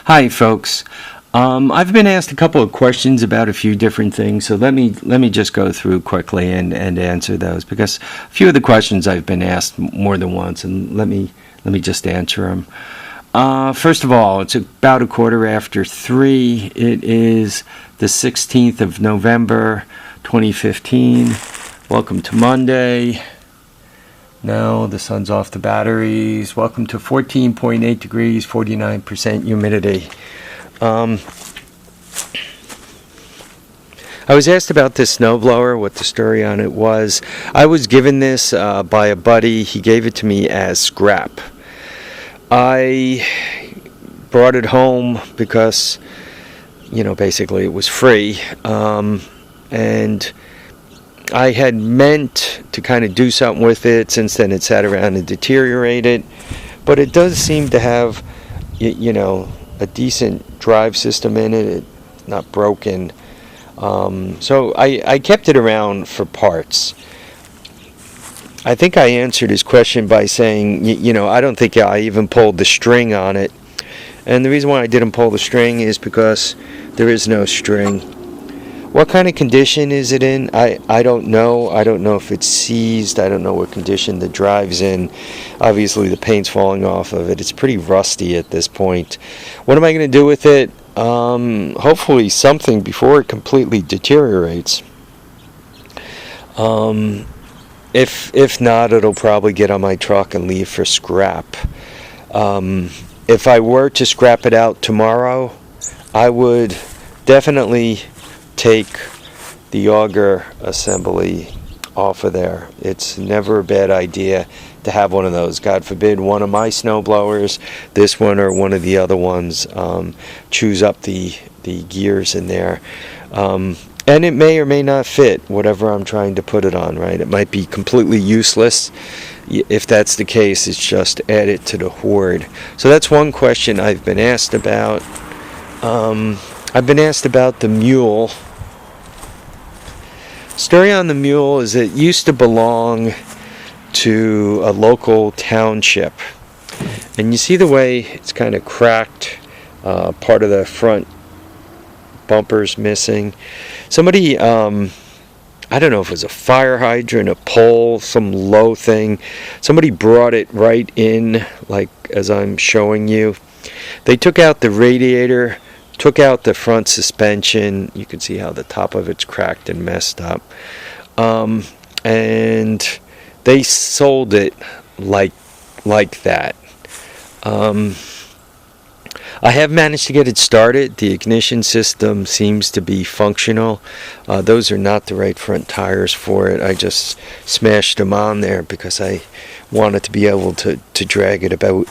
Hi, folks. I've been asked a couple of questions about a few different things, so let me just go through quickly and answer those, because a few of the questions I've been asked more than once, and let me just answer them. First of all, it's about 3:15. It is the 16th of November, 2015. Welcome to Monday. Now the sun's off the batteries. Welcome to 14.8 degrees, 49% humidity. I was asked about this snowblower, what the story on it was. I was given this by a buddy. He gave it to me as scrap. I brought it home because, basically it was free. And I had meant to kind of do something with it. Since then it sat around and deteriorated. But it does seem to have, a decent drive system in it. It's not broken. So I kept it around for parts. I think I answered his question by saying, I don't think I even pulled the string on it. And the reason why I didn't pull the string is because there is no string. What kind of condition is it in? I don't know. I don't know if it's seized. I don't know what condition the drive's in. Obviously, the paint's falling off of it. It's pretty rusty at this point. What am I going to do with it? Hopefully something before it completely deteriorates. If not, it'll probably get on my truck and leave for scrap. If I were to scrap it out tomorrow, I would definitely take the auger assembly off of there. It's never a bad idea to have one of those. God forbid one of my snowblowers, this one or one of the other ones, chews up the gears in there. And it may or may not fit whatever I'm trying to put it on, right? It might be completely useless. If that's the case, it's just add it to the Hoard. So that's one question I've been asked about. I've been asked about the Mule. Story on the Mule is it used to belong to a local township. And you see the way it's kind of cracked, part of the front bumper's missing. Somebody, I don't know if it was a fire hydrant, a pole, some low thing. Somebody brought it right in, like as I'm showing you. They took out the radiator, took out the front suspension. You can see how the top of it's cracked and messed up. And they sold it like that. I have managed to get it started. The ignition system seems to be functional. Those are not the right front tires for it. I just smashed them on there because I wanted to be able to drag it about.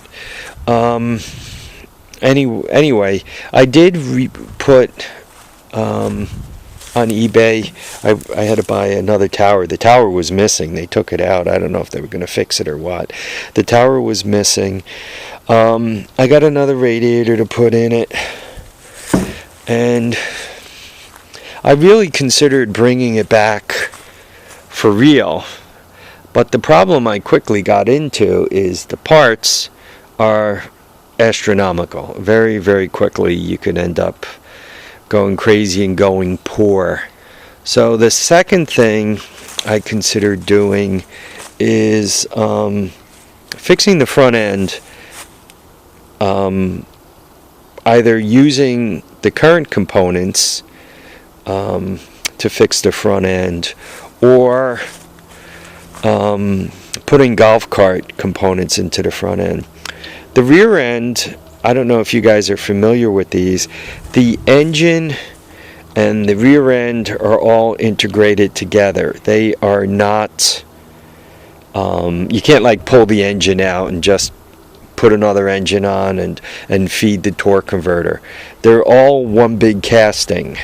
Anyway, I did put on eBay. I had to buy another tower. The tower was missing. They took it out. I don't know if they were going to fix it or what. The tower was missing. I got another radiator to put in it, and I really considered bringing it back for real. But the problem I quickly got into is the parts are astronomical. Very, very quickly you could end up going crazy and going poor. So the second thing I considered doing is fixing the front end, either using the current components to fix the front end, or putting golf cart components into the front end. The rear end, I don't know if you guys are familiar with these. The engine and the rear end are all integrated together. They are not, you can't like pull the engine out and just put another engine on and feed the torque converter. They're all one big casting.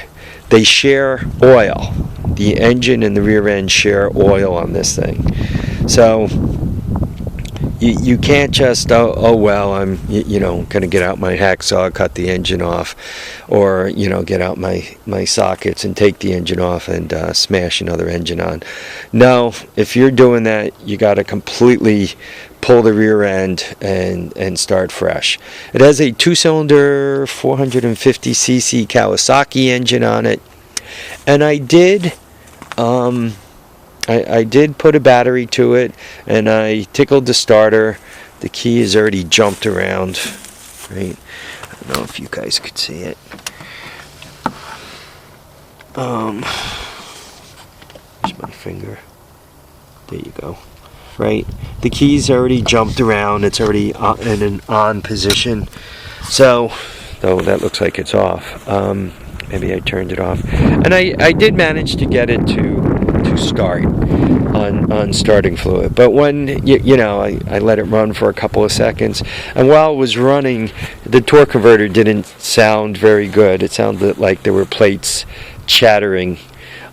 They share oil. The engine and the rear end share oil on this thing. So you can't just, oh well, I'm going to get out my hacksaw, cut the engine off, or get out my sockets and take the engine off and smash another engine on. No, if you're doing that, you got to completely pull the rear end and start fresh. It has a 2-cylinder 450cc Kawasaki engine on it, and I did put a battery to it, and I tickled the starter. The key is already jumped around, right? I don't know if you guys could see it. Here's my finger. There you go. Right, the key's already jumped around. It's already in an on position. So, though that looks like it's off. Maybe I turned it off, and I did manage to get it to start on starting fluid. But when I let it run for a couple of seconds, and while it was running, the torque converter didn't sound very good. It sounded like there were plates chattering.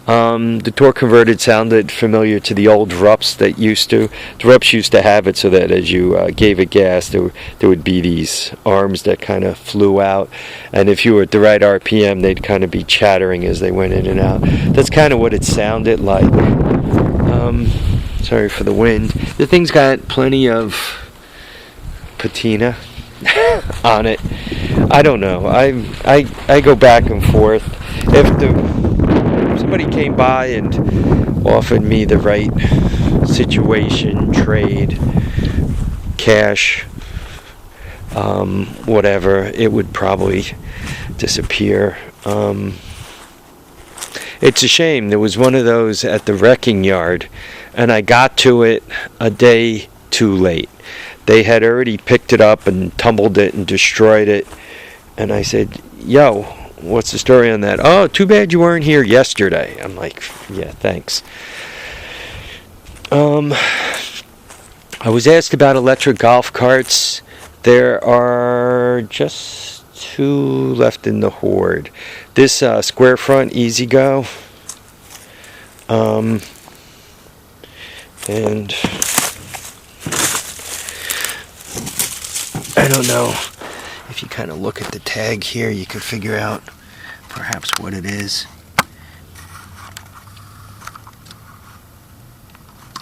The torque converted sounded familiar to the old Rups that the Rups used to have it so that as you gave it gas, there would be these arms that kind of flew out, and if you were at the right RPM, they'd kind of be chattering as they went in and out. That's kind of what it sounded like. Sorry for the wind. The thing's got plenty of patina on it. I don't know. I go back and forth. If somebody came by and offered me the right situation, trade, cash, whatever, it would probably disappear. It's a shame. There was one of those at the wrecking yard, and I got to it a day too late. They had already picked it up and tumbled it and destroyed it, and I said, yo, what's the story on that? Oh, too bad you weren't here yesterday. I'm like, yeah, thanks. I was asked about electric golf carts. There are just 2 left in the Hoard. This square front EZGO, and I don't know. If you kind of look at the tag here, you could figure out perhaps what it is.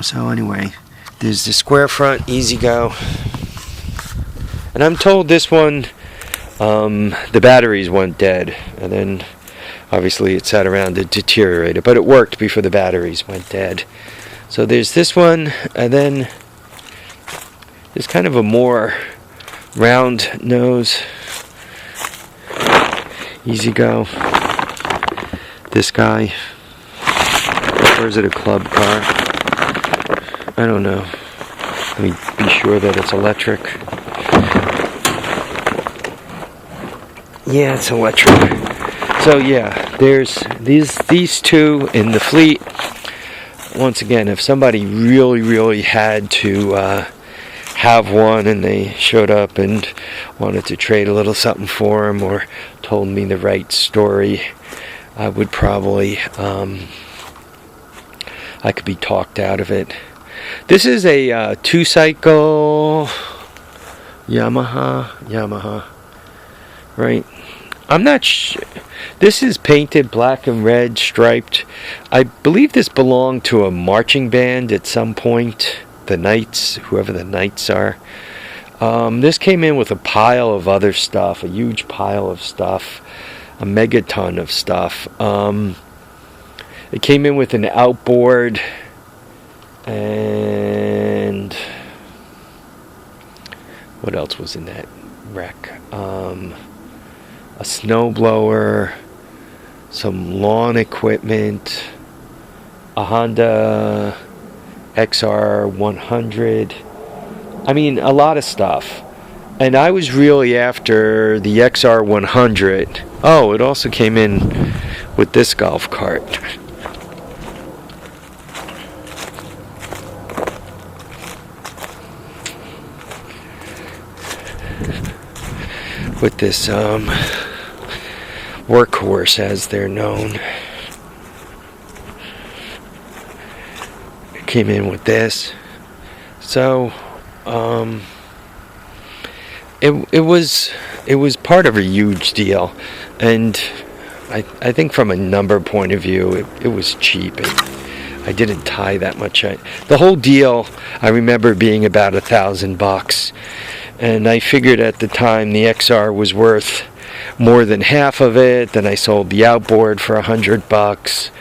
So anyway, there's the square front EZGO, and I'm told this one, the batteries went dead, and then obviously it sat around and deteriorated, but it worked before the batteries went dead. So there's this one, and then there's kind of a more round nose EZGO. This guy, or is it a club car? I don't know. Let me be sure that it's electric. Yeah, it's electric. So yeah, there's these 2 in the fleet. Once again, if somebody really had to have one, and they showed up and wanted to trade a little something for them, or told me the right story, I would probably I could be talked out of it. This is a 2-cycle Yamaha, right? I'm not sure. This is painted black and red, striped. I believe this belonged to a marching band at some point. The Knights, whoever the Knights are. This came in with a pile of other stuff, a huge pile of stuff, a megaton of stuff. It came in with an outboard, and what else was in that wreck? A snowblower, some lawn equipment, a Honda XR100. I mean, a lot of stuff. And I was really after the XR100. Oh, it also came in with this golf cart. With this workhorse, as they're known. It came in with this. So it was part of a huge deal, and I think from a number point of view, it was cheap. I I didn't tie that much. The whole deal, I remember being about $1,000, and I figured at the time the XR was worth more than half of it. Then I sold the outboard for $100,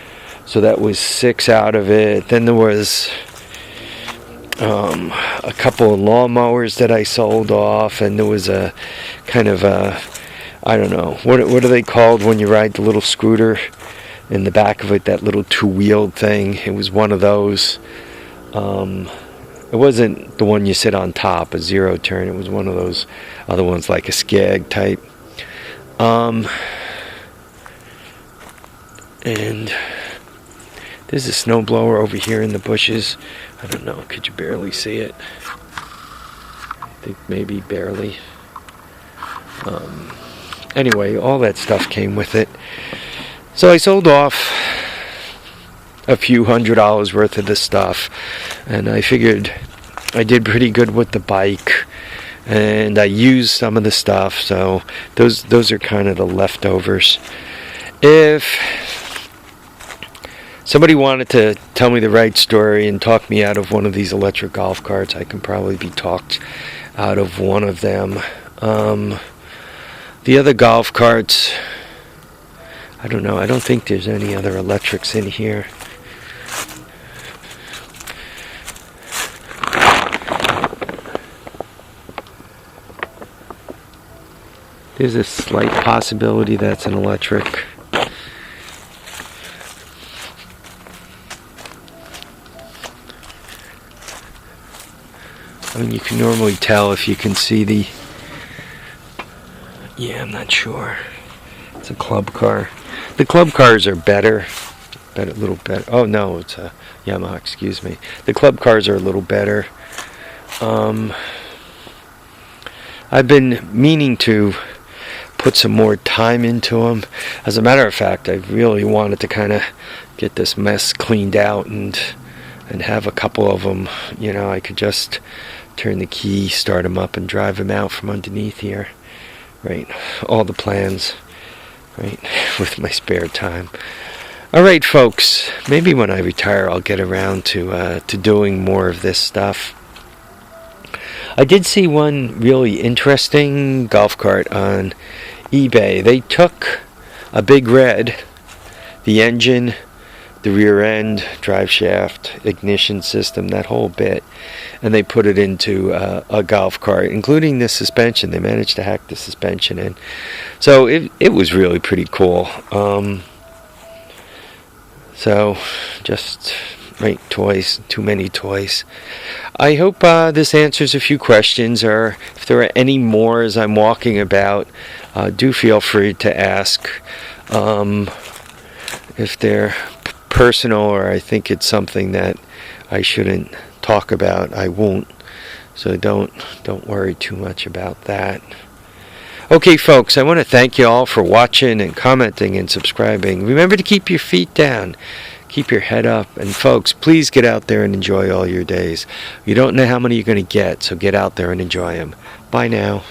so that was 6 out of it. Then there was a couple of lawnmowers that I sold off, and there was a kind of a, I don't know, what are they called when you ride the little scooter in the back of it, that little two-wheeled thing. It was one of those. It wasn't the one you sit on top, a zero turn. It was one of those other ones, like a skag type. And there's a snowblower over here in the bushes. I don't know, could you barely see it? I think maybe barely. Anyway, all that stuff came with it. So I sold off a few $100s worth of this stuff, and I figured I did pretty good with the bike, and I used some of the stuff, so those are kind of the leftovers. If somebody wanted to tell me the right story and talk me out of one of these electric golf carts, I can probably be talked out of one of them. The other golf carts, I don't know. I don't think there's any other electrics in here. There's a slight possibility that's an electric. I mean, you can normally tell if you can see the... Yeah, I'm not sure. It's a club car. The club cars are better. A little better. Oh, no, it's a Yamaha, excuse me. The club cars are a little better. I've been meaning to put some more time into them. As a matter of fact, I really wanted to kind of get this mess cleaned out and have a couple of them. You know, I could just turn the key, start them up, and drive them out from underneath here. Right, all the plans, right, with my spare time. All right, folks, maybe when I retire I'll get around to doing more of this stuff. I did see one really interesting golf cart on eBay. They took a Big Red, the engine, the rear end, drive shaft, ignition system, that whole bit, and they put it into a golf cart, including the suspension. They managed to hack the suspension in. So it was really pretty cool. So just, right, toys, too many toys. I hope this answers a few questions, or if there are any more as I'm walking about, do feel free to ask. If they're personal, or I think it's something that I shouldn't talk about, I won't. So don't worry too much about that. Okay, folks, I want to thank you all for watching and commenting and subscribing. Remember to keep your feet down, keep your head up, and folks, please get out there and enjoy all your days. You don't know how many you're going to get, so get out there and enjoy them. Bye now.